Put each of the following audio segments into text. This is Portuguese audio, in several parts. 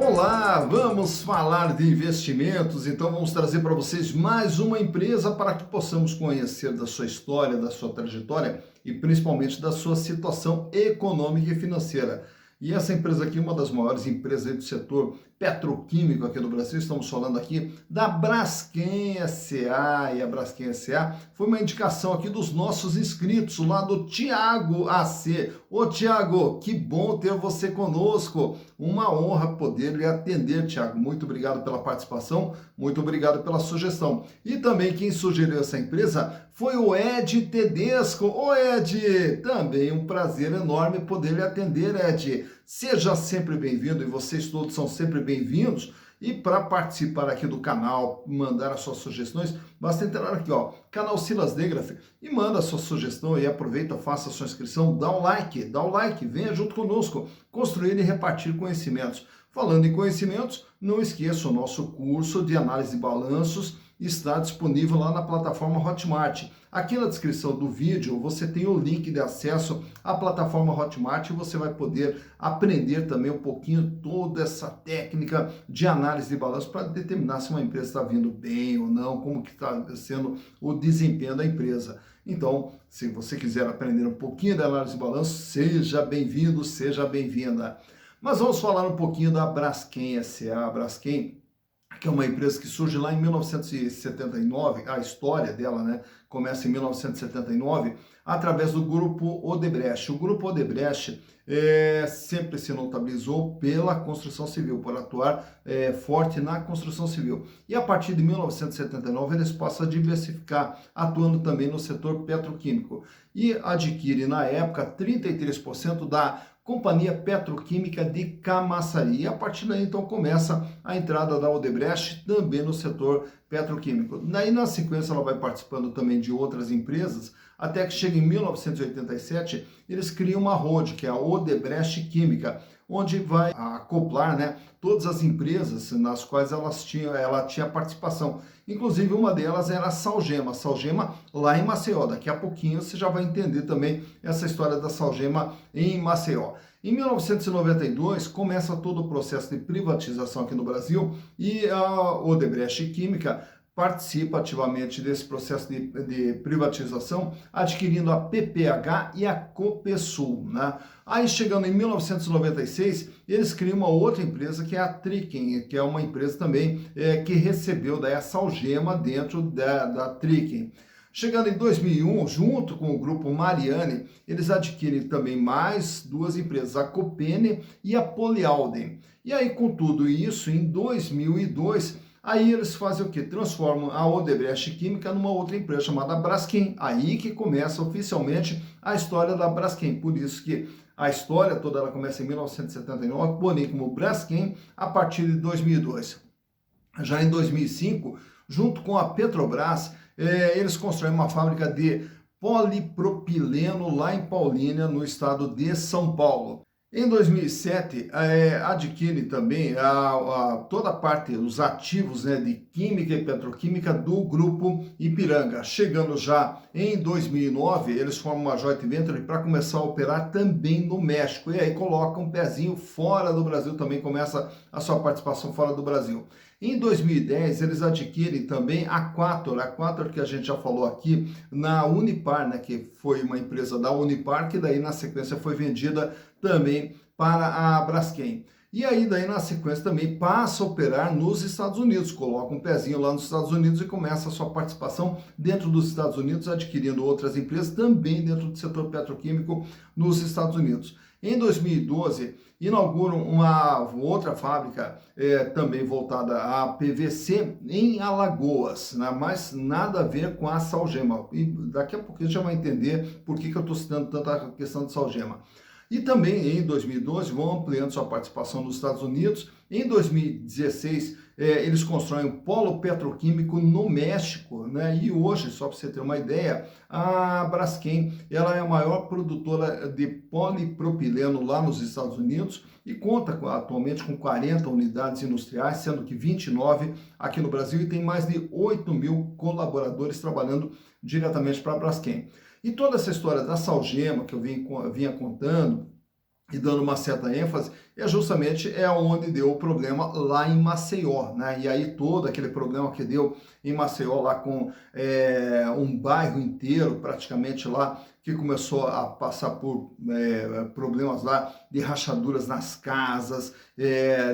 Olá, vamos falar de investimentos, então vamos trazer para vocês mais uma empresa para que possamos conhecer da sua história, da sua trajetória e principalmente da sua situação econômica e financeira. E essa empresa aqui é uma das maiores empresas do setor petroquímico aqui no Brasil. Estamos falando aqui da Braskem S.A. E a Braskem S.A. foi uma indicação aqui dos nossos inscritos, lá do Tiago AC. Ô Tiago, que bom ter você conosco. Uma honra poder lhe atender, Tiago. Muito obrigado pela participação, muito obrigado pela sugestão. E também quem sugeriu essa empresa foi o Ed Tedesco. Ô Ed, também um prazer enorme poder lhe atender, Ed. Seja sempre bem-vindo e vocês todos são sempre bem-vindos. E para participar aqui do canal, mandar as suas sugestões, basta entrar aqui, ó, canal Silas Degraf, e manda a sua sugestão e aproveita, faça a sua inscrição, dá um like, venha junto conosco, construir e repartir conhecimentos. Falando em conhecimentos, não esqueça o nosso curso de análise de balanços, está disponível lá na plataforma Hotmart. Aqui na descrição do vídeo você tem o link de acesso à plataforma Hotmart e você vai poder aprender também um pouquinho toda essa técnica de análise de balanço para determinar se uma empresa está vindo bem ou não, como que está sendo o desempenho da empresa. Então, se você quiser aprender um pouquinho de análise de balanço, seja bem-vindo, seja bem-vinda. Mas vamos falar um pouquinho da Braskem S.A. A Braskem, que é uma empresa que surge lá em 1979, a história dela, né, começa em 1979, através do Grupo Odebrecht. O Grupo Odebrecht sempre se notabilizou pela construção civil, por atuar forte na construção civil. E a partir de 1979 eles passam a diversificar, atuando também no setor petroquímico. E adquire na época 33% da Companhia Petroquímica de Camaçari. E a partir daí, então, começa a entrada da Odebrecht também no setor petroquímico. Daí, na sequência, ela vai participando também de outras empresas, até que chega em 1987, eles criam uma holding, que é a Odebrecht Química, onde vai acoplar, né, todas as empresas nas quais ela tinha participação. Inclusive, uma delas era a Salgema lá em Maceió. Daqui a pouquinho você já vai entender também essa história da Salgema em Maceió. Em 1992, começa todo o processo de privatização aqui no Brasil e a Odebrecht Química participa ativamente desse processo de privatização, adquirindo a PPH e a Copesul, né? Aí, chegando em 1996, eles criam uma outra empresa, que é a Triken, que é uma empresa também que recebeu daí a Salgema dentro da Triken. Chegando em 2001, junto com o grupo Mariane, eles adquirem também mais duas empresas, a Copene e a Polialden. E aí, com tudo isso, em 2002, aí eles fazem o quê? Transformam a Odebrecht Química numa outra empresa chamada Braskem. Aí que começa oficialmente a história da Braskem. Por isso que a história toda ela começa em 1979, porém como Braskem a partir de 2002. Já em 2005, junto com a Petrobras, eles constroem uma fábrica de polipropileno lá em Paulínia, no estado de São Paulo. Em 2007, adquire também toda a parte, os ativos, né, de química e petroquímica do Grupo Ipiranga. Chegando já em 2009, eles formam uma joint venture para começar a operar também no México. E aí coloca um pezinho fora do Brasil, também começa a sua participação fora do Brasil. Em 2010, eles adquirem também a Quator que a gente já falou aqui, na Unipar, né, que foi uma empresa da Unipar, que daí na sequência foi vendida também para a Braskem. E aí daí na sequência também passa a operar nos Estados Unidos, coloca um pezinho lá nos Estados Unidos e começa a sua participação dentro dos Estados Unidos, adquirindo outras empresas também dentro do setor petroquímico nos Estados Unidos. Em 2012, inauguram uma outra fábrica também voltada a PVC em Alagoas, né? Mas nada a ver com a Salgema. E daqui a pouco a gente já vai entender por que eu estou citando tanto a questão de Salgema. E também em 2012 vão ampliando sua participação nos Estados Unidos. Em 2016, eles constroem um polo petroquímico no México, né? E hoje, só para você ter uma ideia, a Braskem ela é a maior produtora de polipropileno lá nos Estados Unidos e conta atualmente com 40 unidades industriais, sendo que 29 aqui no Brasil, e tem mais de 8 mil colaboradores trabalhando diretamente para a Braskem. E toda essa história da Salgema, que eu vinha contando e dando uma certa ênfase, é justamente onde deu o problema lá em Maceió, né? E aí todo aquele problema que deu em Maceió lá com um bairro inteiro praticamente lá que começou a passar por problemas lá de rachaduras nas casas,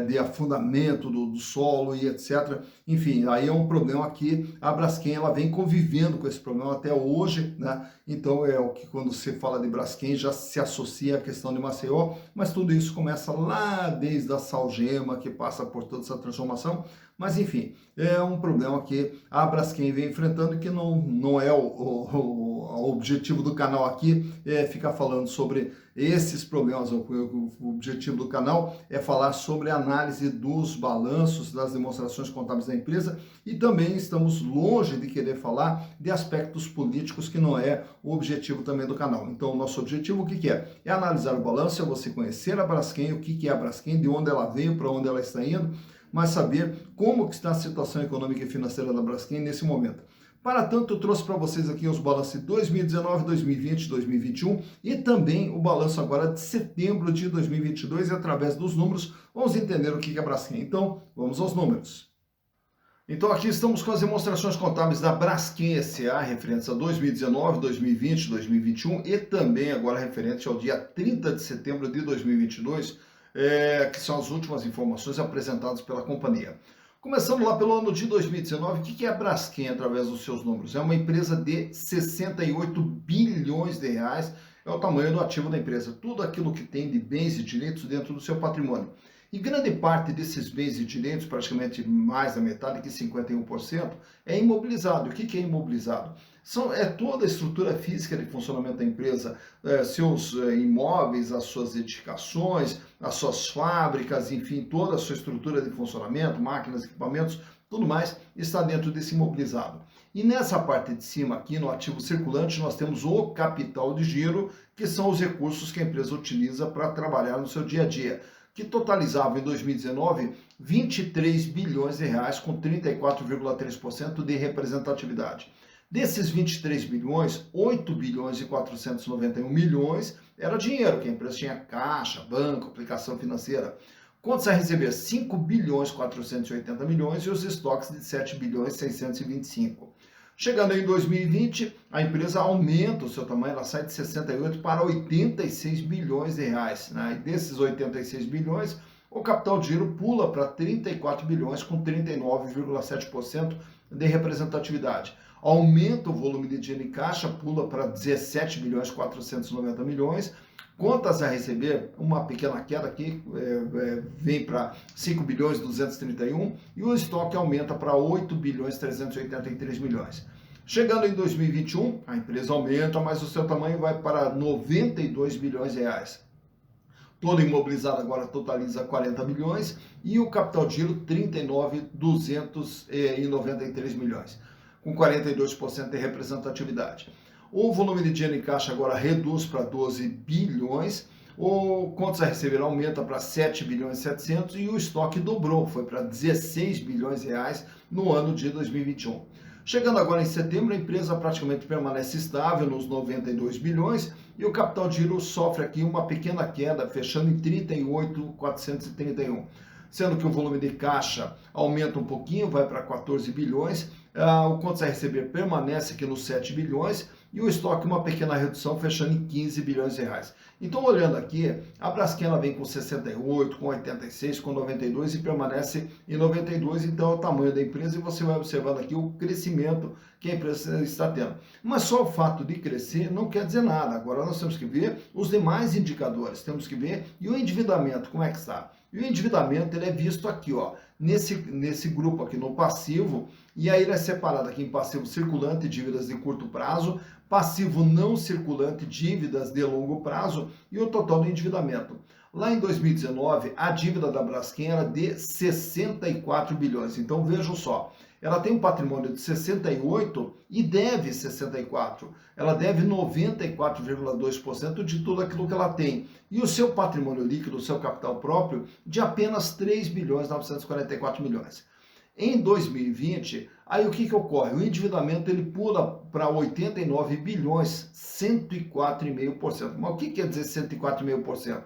de afundamento do solo e etc. Enfim, aí é um problema que a Braskem ela vem convivendo com esse problema até hoje, né? Então é o que quando se fala de Braskem já se associa à questão de Maceió, mas tudo isso começa lá desde a Salgema, que passa por toda essa transformação. Mas enfim, é um problema que a Braskem vem enfrentando e que não é o objetivo do canal aqui ficar falando sobre esses problemas. O objetivo do canal é falar sobre a análise dos balanços, das demonstrações contábeis da empresa, e também estamos longe de querer falar de aspectos políticos, que não é o objetivo também do canal. Então, o nosso objetivo o que é? É analisar o balanço, é você conhecer a Braskem, o que é a Braskem, de onde ela veio, para onde ela está indo, mas saber como que está a situação econômica e financeira da Braskem nesse momento. Para tanto, eu trouxe para vocês aqui os balanços de 2019, 2020, 2021 e também o balanço agora de setembro de 2022, e através dos números vamos entender o que é a Braskem. Então, vamos aos números. Então aqui estamos com as demonstrações contábeis da Braskem S.A. referentes a 2019, 2020, 2021 e também agora referente ao dia 30 de setembro de 2022, que são as últimas informações apresentadas pela companhia. Começando lá pelo ano de 2019, o que é a Braskem através dos seus números? É uma empresa de 68 bilhões de reais, é o tamanho do ativo da empresa, tudo aquilo que tem de bens e direitos dentro do seu patrimônio. E grande parte desses bens e direitos, praticamente mais da metade, que 51%, é imobilizado. O que é imobilizado? É toda a estrutura física de funcionamento da empresa, seus imóveis, as suas edificações, as suas fábricas, enfim, toda a sua estrutura de funcionamento, máquinas, equipamentos, tudo mais está dentro desse imobilizado. E nessa parte de cima aqui, no ativo circulante, nós temos o capital de giro, que são os recursos que a empresa utiliza para trabalhar no seu dia a dia, que totalizava em 2019 23 bilhões de reais, com 34,3% de representatividade. Desses 23 bilhões, 8 bilhões e 491 milhões era dinheiro, que a empresa tinha caixa, banco, aplicação financeira. Contas a receber 5 bilhões 480 milhões e os estoques de 7 bilhões 625. Chegando em 2020, a empresa aumenta o seu tamanho, ela sai de 68 para 86 bilhões de reais. Né? E desses 86 bilhões, o capital de giro pula para 34 bilhões, com 39,7% de representatividade. Aumenta o volume de dinheiro em caixa, pula para 17 bilhões 490 milhões. Contas a receber, uma pequena queda aqui, vem para 5 bilhões 231 e o estoque aumenta para 8 bilhões 383 milhões. Chegando em 2021, a empresa aumenta, mas o seu tamanho vai para 92 bilhões de reais. Todo imobilizado agora totaliza 40 bilhões e o capital de giro 39.293 milhões, com 42% de representatividade. O volume de dinheiro em caixa agora reduz para 12 bilhões, o contas a receber aumenta para 7 bilhões e 700 e o estoque dobrou, foi para 16 bilhões de reais no ano de 2021. Chegando agora em setembro, a empresa praticamente permanece estável nos 92 bilhões e o capital de giro sofre aqui uma pequena queda, fechando em 38.431. Sendo que o volume de caixa aumenta um pouquinho, vai para 14 bilhões, o contas a receber permanece aqui nos 7 bilhões e o estoque uma pequena redução, fechando em 15 bilhões de reais. Então, olhando aqui, a Braskem ela vem com 68, com 86, com 92 e permanece em 92, então é o tamanho da empresa e você vai observando aqui o crescimento que a empresa está tendo. Mas só o fato de crescer não quer dizer nada, agora nós temos que ver os demais indicadores, temos que ver e o endividamento, como é que está? E o endividamento ele é visto aqui, ó, nesse grupo aqui no passivo, e aí ele é separado aqui em passivo circulante, dívidas de curto prazo, passivo não circulante, dívidas de longo prazo e o total do endividamento. Lá em 2019, a dívida da Braskem era de 64 bilhões. Então vejam só, ela tem um patrimônio de 68 e deve 64. Ela deve 94,2% de tudo aquilo que ela tem. E o seu patrimônio líquido, o seu capital próprio, de apenas 3 bilhões 944 milhões. Em 2020, aí o que ocorre? O endividamento ele pula para 89 bilhões, 104,5%. Mas o que quer dizer 104,5%?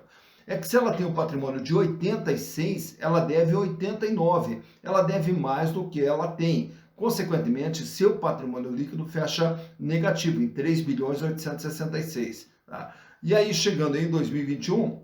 é que se ela tem um patrimônio de 86, ela deve 89, ela deve mais do que ela tem. Consequentemente, seu patrimônio líquido fecha negativo em 3 bilhões 866. Tá? E aí, chegando em 2021,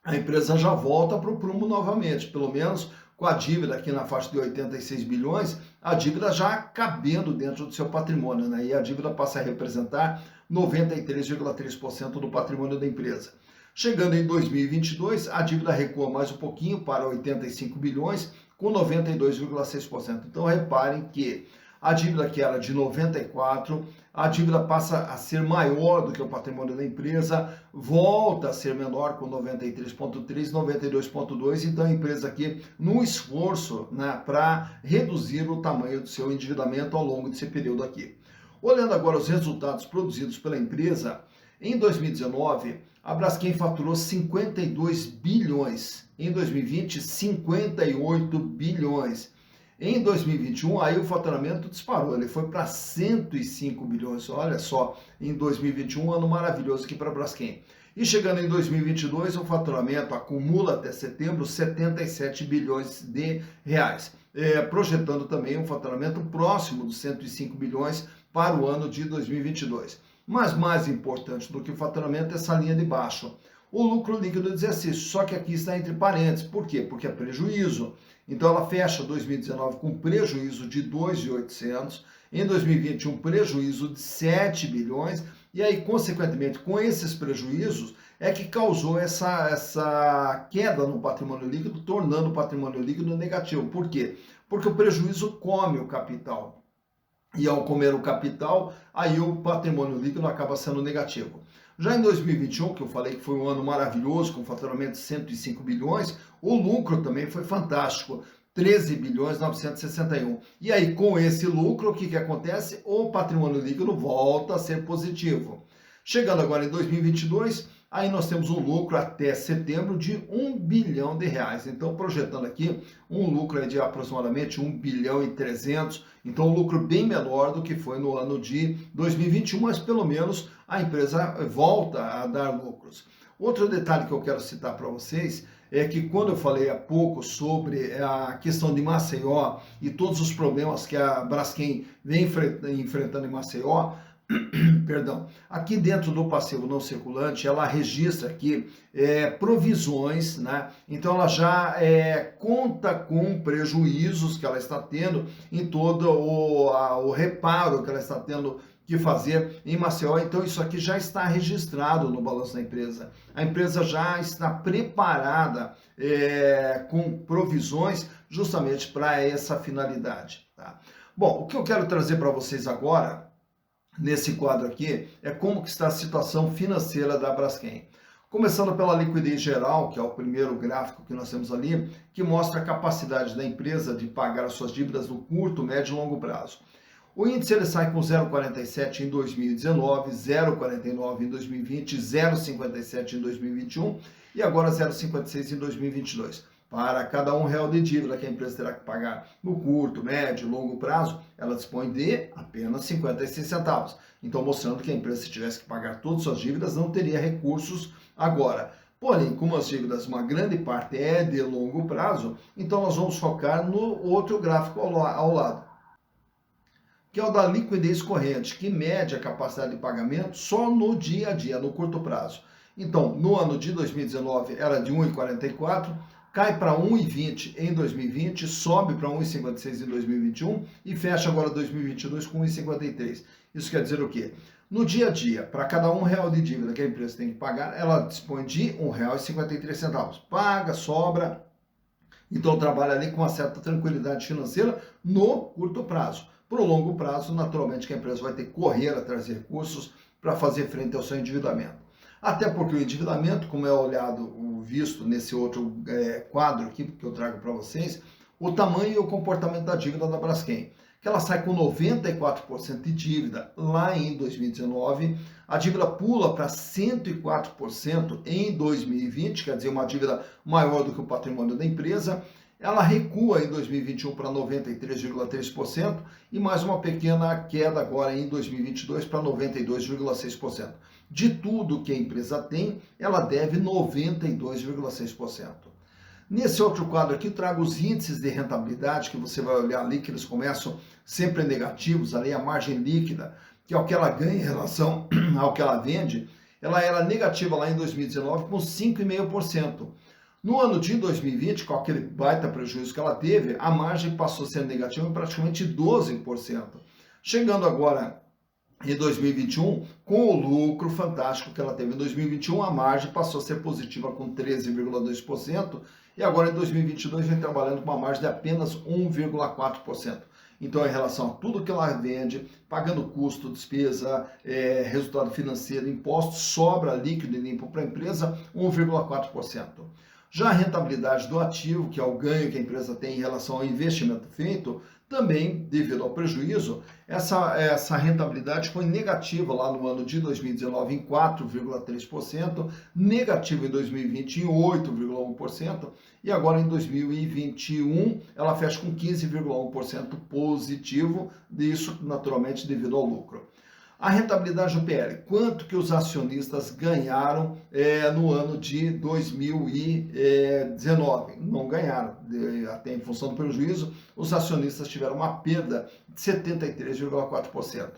a empresa já volta para o prumo novamente, pelo menos com a dívida aqui na faixa de 86 bilhões, a dívida já cabendo dentro do seu patrimônio, né? E a dívida passa a representar 93,3% do patrimônio da empresa. Chegando em 2022, a dívida recua mais um pouquinho para 85 bilhões, com 92,6%. Então reparem que a dívida que era de 94, a dívida passa a ser maior do que o patrimônio da empresa, volta a ser menor com 93,3, 92,2. Então a empresa aqui no esforço, né, para reduzir o tamanho do seu endividamento ao longo desse período aqui. Olhando agora os resultados produzidos pela empresa, em 2019, a Braskem faturou 52 bilhões. Em 2020, 58 bilhões. Em 2021, aí o faturamento disparou, ele foi para 105 bilhões. Olha só, em 2021, um ano maravilhoso aqui para a Braskem. E chegando em 2022, o faturamento acumula até setembro 77 bilhões de reais. Projetando também um faturamento próximo dos 105 bilhões para o ano de 2022. Mas mais importante do que o faturamento é essa linha de baixo. O lucro líquido de exercício, só que aqui está entre parênteses. Por quê? Porque é prejuízo. Então ela fecha 2019 com prejuízo de 2.800, em 2020 um prejuízo de 7 bilhões, e aí, consequentemente, com esses prejuízos, é que causou essa queda no patrimônio líquido, tornando o patrimônio líquido negativo. Por quê? Porque o prejuízo come o capital. E ao comer o capital, aí o patrimônio líquido acaba sendo negativo. Já em 2021, que eu falei que foi um ano maravilhoso, com faturamento de 105 bilhões, o lucro também foi fantástico, 13 bilhões 961. E aí, com esse lucro, o que acontece? O patrimônio líquido volta a ser positivo. Chegando agora em 2022, aí nós temos um lucro até setembro de 1 bilhão de reais. Então, projetando aqui um lucro de aproximadamente 1 bilhão e 300. Então, um lucro bem menor do que foi no ano de 2021, mas pelo menos a empresa volta a dar lucros. Outro detalhe que eu quero citar para vocês é que quando eu falei há pouco sobre a questão de Maceió e todos os problemas que a Braskem vem enfrentando em Maceió, perdão, aqui dentro do passivo não circulante, ela registra aqui provisões, né? Então ela já conta com prejuízos que ela está tendo em todo o reparo que ela está tendo que fazer em Maceió. Então isso aqui já está registrado no balanço da empresa. A empresa já está preparada com provisões justamente para essa finalidade. Tá? Bom, o que eu quero trazer para vocês agora nesse quadro aqui é como que está a situação financeira da Braskem. Começando pela liquidez geral, que é o primeiro gráfico que nós temos ali, que mostra a capacidade da empresa de pagar as suas dívidas no curto, médio e longo prazo. O índice ele sai com 0,47 em 2019, 0,49 em 2020, 0,57 em 2021 e agora 0,56 em 2022. Para cada R$1 de dívida que a empresa terá que pagar no curto, médio e longo prazo, ela dispõe de apenas 56 centavos. Então, mostrando que a empresa, se tivesse que pagar todas as suas dívidas, não teria recursos agora. Porém, como as dívidas, uma grande parte é de longo prazo, então nós vamos focar no outro gráfico ao lado, que é o da liquidez corrente, que mede a capacidade de pagamento só no dia a dia, no curto prazo. Então, no ano de 2019 era de 1,44, cai para 1,20 em 2020, sobe para 1,56 em 2021 e fecha agora 2022 com 1,53. Isso quer dizer o quê? No dia a dia, para cada R$1 de dívida que a empresa tem que pagar, ela dispõe de R$1,53. Paga, sobra, então trabalha ali com uma certa tranquilidade financeira no curto prazo. Para o longo prazo, naturalmente, que a empresa vai ter que correr atrás de recursos para fazer frente ao seu endividamento. Até porque o endividamento, como é visto nesse outro quadro aqui que eu trago para vocês, o tamanho e o comportamento da dívida da Braskem, que ela sai com 94% de dívida lá em 2019, a dívida pula para 104% em 2020, quer dizer, uma dívida maior do que o patrimônio da empresa. Ela recua em 2021 para 93,3% e mais uma pequena queda agora em 2022 para 92,6%. De tudo que a empresa tem, ela deve 92,6%. Nesse outro quadro aqui, trago os índices de rentabilidade, que você vai olhar ali, que eles começam sempre negativos, ali a margem líquida, que é o que ela ganha em relação ao que ela vende, ela era negativa lá em 2019 com 5,5%. No ano de 2020, com aquele baita prejuízo que ela teve, a margem passou a ser negativa em praticamente 12%. Chegando agora em 2021, com o lucro fantástico que ela teve em 2021, a margem passou a ser positiva com 13,2%, e agora em 2022 vem trabalhando com uma margem de apenas 1,4%. Então, em relação a tudo que ela vende, pagando custo, despesa, resultado financeiro, impostos, sobra líquido e limpo para a empresa, 1,4%. Já a rentabilidade do ativo, que é o ganho que a empresa tem em relação ao investimento feito, também, devido ao prejuízo, essa rentabilidade foi negativa lá no ano de 2019 em 4,3%, negativa em 2020 em 8,1%, e agora em 2021 ela fecha com 15,1% positivo, isso naturalmente devido ao lucro. A rentabilidade do PL, quanto que os acionistas ganharam no ano de 2019? Não ganharam, até em função do prejuízo, os acionistas tiveram uma perda de 73,4%.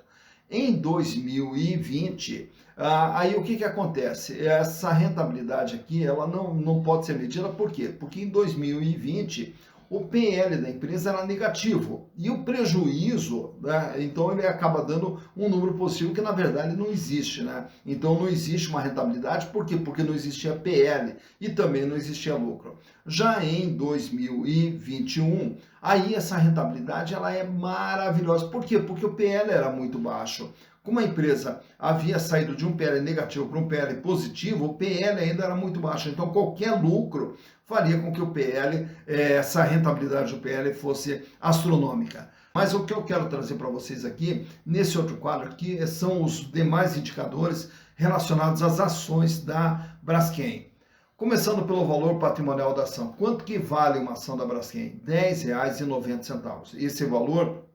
Em 2020, aí o que acontece? Essa rentabilidade aqui, ela não pode ser medida, por quê? Porque em 2020, o PL da empresa era negativo e o prejuízo, né, então ele acaba dando um número positivo que na verdade não existe, né? Então não existe uma rentabilidade, por quê? Porque não existia PL e também não existia lucro. Já em 2021, aí essa rentabilidade ela é maravilhosa. Por quê? Porque o PL era muito baixo. Como a empresa havia saído de um PL negativo para um PL positivo, o PL ainda era muito baixo. Então, qualquer lucro faria com que o PL, essa rentabilidade do PL fosse astronômica. Mas o que eu quero trazer para vocês aqui, nesse outro quadro aqui, são os demais indicadores relacionados às ações da Braskem. Começando pelo valor patrimonial da ação. Quanto que vale uma ação da Braskem? R$ 10,90. Esse valor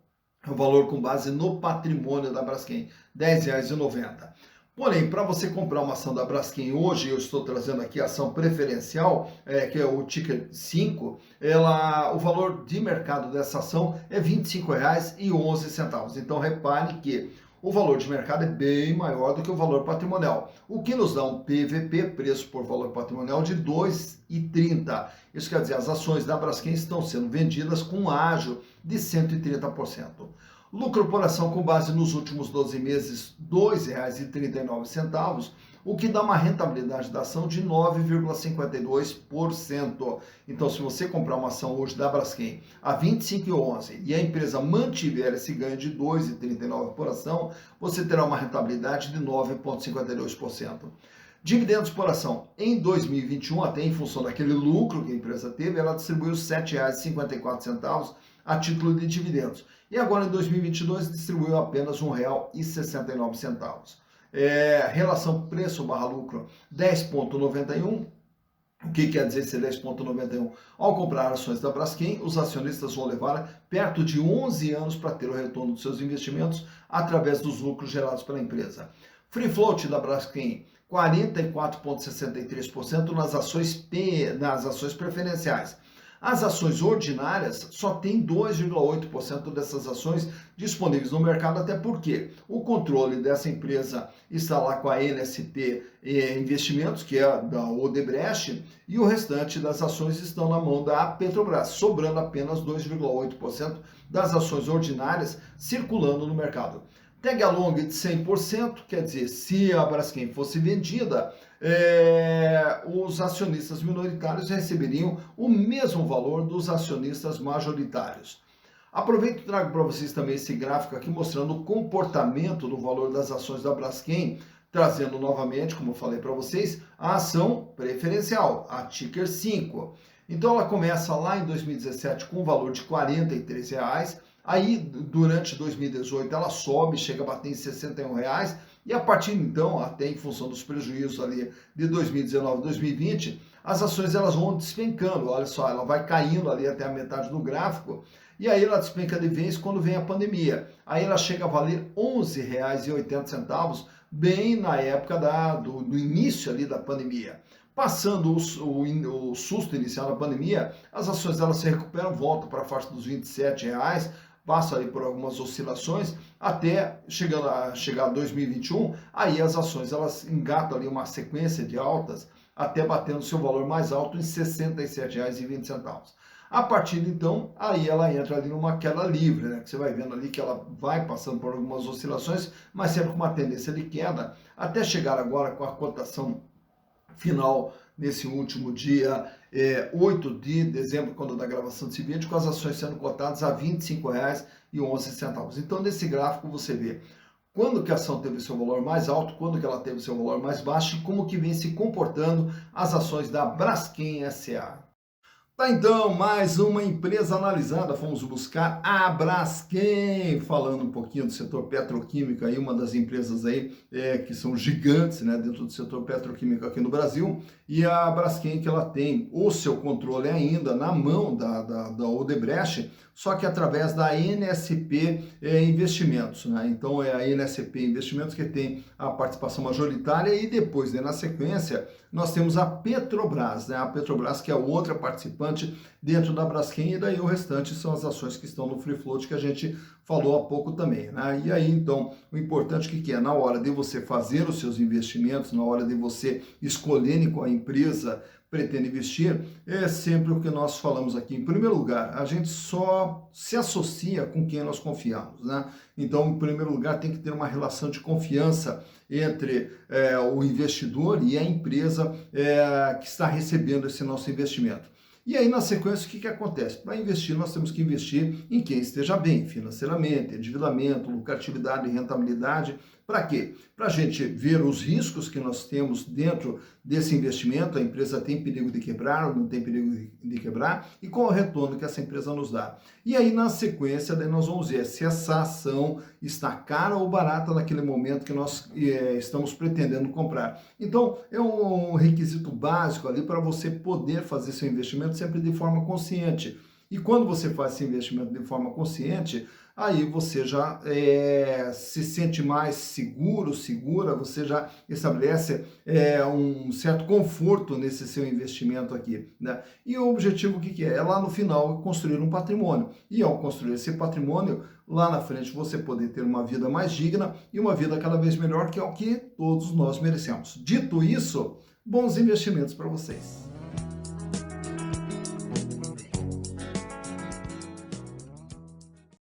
é o valor com base no patrimônio da Braskem, R$ 10,90. Porém, para você comprar uma ação da Braskem hoje, eu estou trazendo aqui a ação preferencial, que é o ticker 5, o valor de mercado dessa ação é R$ 25,11. Então, repare que o valor de mercado é bem maior do que o valor patrimonial, o que nos dá um PVP, preço por valor patrimonial, de R$ 2,30. Isso quer dizer, as ações da Braskem estão sendo vendidas com um ágio de 130%. Lucro por ação com base nos últimos 12 meses, R$ 2,39, o que dá uma rentabilidade da ação de 9,52%. Então, se você comprar uma ação hoje da Braskem a R$ 25,11 e a empresa mantiver esse ganho de R$ 2,39 por ação, você terá uma rentabilidade de 9,52%. Dividendos por ação. Em 2021, até em função daquele lucro que a empresa teve, ela distribuiu R$ 7,54 a título de dividendos. E agora, em 2022, distribuiu apenas R$ 1,69. Relação preço/lucro, 10,91. O que quer dizer esse 10,91? Ao comprar ações da Braskem, os acionistas vão levar perto de 11 anos para ter o retorno dos seus investimentos através dos lucros gerados pela empresa. Free float da Braskem, 44,63% nas ações preferenciais. As ações ordinárias só tem 2,8% dessas ações disponíveis no mercado, até porque o controle dessa empresa está lá com a NSP Investimentos, que é da Odebrecht, e o restante das ações estão na mão da Petrobras, sobrando apenas 2,8% das ações ordinárias circulando no mercado. Tag along de 100%, quer dizer, se a Braskem fosse vendida, os acionistas minoritários receberiam o mesmo valor dos acionistas majoritários. Aproveito e trago para vocês também esse gráfico aqui mostrando o comportamento do valor das ações da Braskem, trazendo novamente, como eu falei para vocês, a ação preferencial, a ticker 5. Então ela começa lá em 2017 com um valor de R$ 43,00, aí durante 2018 ela sobe, chega a bater em R$ 61,00, e a partir de então, até em função dos prejuízos ali de 2019 e 2020, as ações elas vão despencando, olha só, ela vai caindo ali até a metade do gráfico, e aí ela despenca de vez quando vem a pandemia. Aí ela chega a valer R$ 11,80 bem na época do início ali da pandemia. Passando o susto inicial da pandemia, as ações elas se recuperam, voltam para a faixa dos R$ 27, passa ali por algumas oscilações, até chegar a 2021, aí as ações elas engatam ali uma sequência de altas, até batendo seu valor mais alto em R$ 67,20. A partir de então, aí ela entra ali numa queda livre, né? Que você vai vendo ali que ela vai passando por algumas oscilações, mas sempre com uma tendência de queda, até chegar agora com a cotação final nesse último dia 8 de dezembro, quando da gravação desse vídeo, com as ações sendo cotadas a R$ 25,11. Então, nesse gráfico você vê quando que a ação teve seu valor mais alto, quando que ela teve seu valor mais baixo e como que vem se comportando as ações da Braskem S.A. Tá, então, mais uma empresa analisada, fomos buscar a Braskem, falando um pouquinho do setor petroquímico, aí, uma das empresas aí que são gigantes, né, dentro do setor petroquímico aqui no Brasil, e a Braskem que ela tem o seu controle ainda na mão da Odebrecht, só que através da NSP Investimentos, né? Então é a NSP Investimentos que tem a participação majoritária e depois, né, na sequência, nós temos a Petrobras, né? A Petrobras que é outra participante dentro da Braskem e daí o restante são as ações que estão no free float que a gente falou há pouco também, né? E aí, então, o importante que é, na hora de você fazer os seus investimentos, na hora de você escolher em qual empresa pretende investir, é sempre o que nós falamos aqui. Em primeiro lugar, a gente só se associa com quem nós confiamos, né? Então, em primeiro lugar, tem que ter uma relação de confiança entre o investidor e a empresa que está recebendo esse nosso investimento. E aí, na sequência, o que acontece? Para investir, nós temos que investir em quem esteja bem financeiramente, endividamento, lucratividade, rentabilidade. Para quê? Para a gente ver os riscos que nós temos dentro desse investimento, a empresa tem perigo de quebrar ou não tem perigo de quebrar, e qual é o retorno que essa empresa nos dá. E aí, na sequência, daí nós vamos ver se essa ação está cara ou barata naquele momento que nós estamos pretendendo comprar. Então, é um requisito básico ali para você poder fazer seu investimento sempre de forma consciente. E quando você faz esse investimento de forma consciente, aí você já se sente mais segura, você já estabelece um certo conforto nesse seu investimento aqui, né? E o objetivo o que é? É lá no final construir um patrimônio. E ao construir esse patrimônio, lá na frente você poder ter uma vida mais digna e uma vida cada vez melhor, que é o que todos nós merecemos. Dito isso, bons investimentos para vocês.